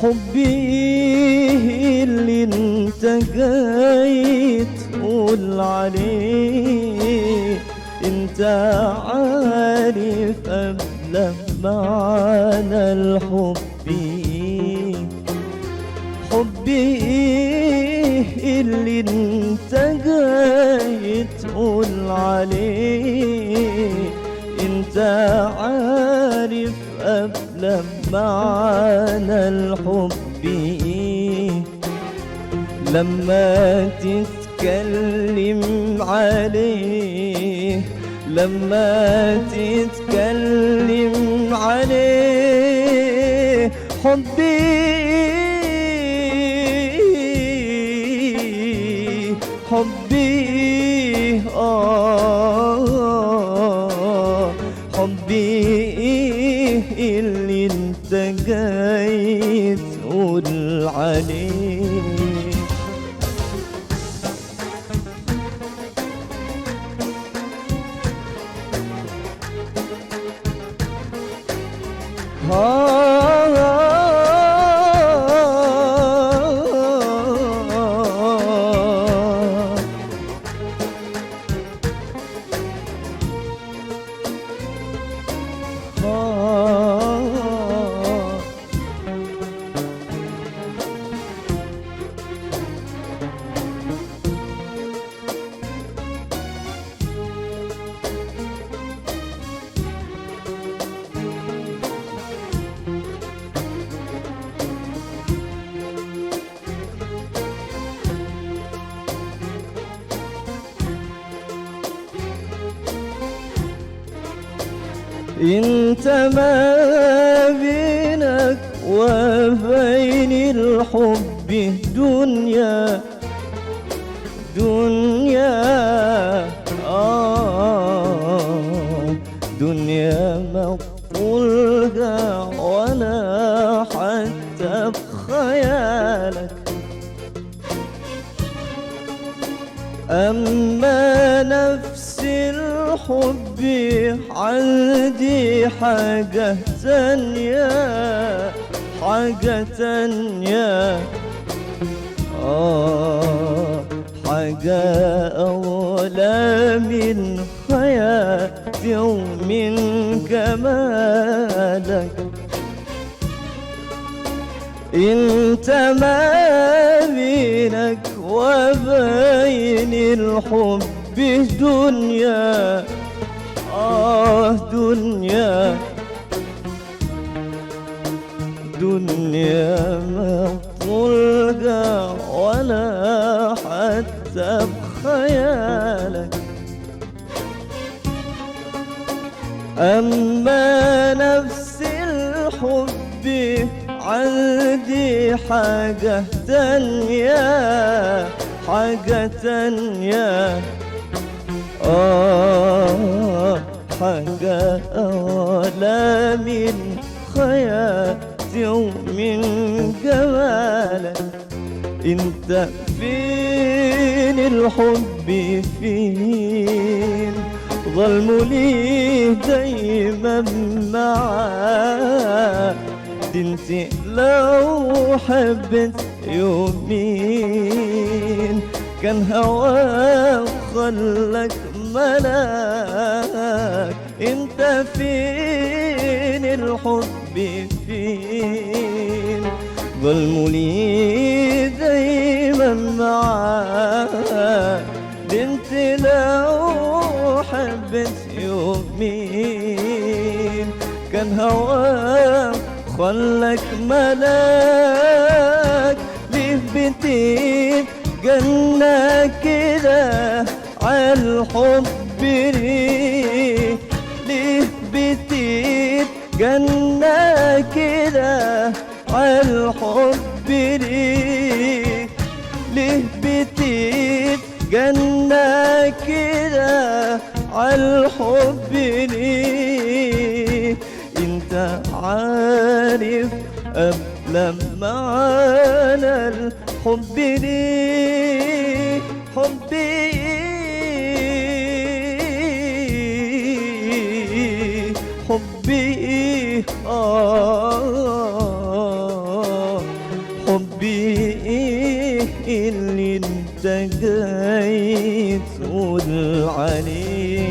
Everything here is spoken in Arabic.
حبي اللي انت جاي تقول عليه، انت عارف قبل معنى الحب. حبي اللي انت جاي تقول عليه، انت عارف قبل معنى الحب. لما تتكلم عليه، لما تتكلم عليه حبي، حبي حبي اللي انت جاي تقول عليه. انت ما بينك وبين الحب دنيا، دنيا دنيا مقولها ولا حتى بخيالك. أما نفس الحب عندي حاجة تانية، حاجة تانية، حاجة أولى من حياتي ومن جمالك. انت ما بينك وبين الحب دنيا، دنيا، دنيا ما طولها ولا حتى بخيالك. أما نفس الحب عندي حاجة تانية، حاجة تانية، حاجة أولى من حياتي ومن جمالك. انت فين الحب فين؟ ظلم لي دايما معاك. انت لو حبت يومين كان هواك خلك ملاك. انت فين الحب فين؟ ظلم لي دايما معاك. انت لو حبت يومين كان هواك خلك ملاك. ليه بتتجنى كده عالحب؟ ليه بتتجنى عالحب ليه. انت عارف قبل معنى الحب ليه، حبي حبي حبي اللي انت جاي تقول عليه.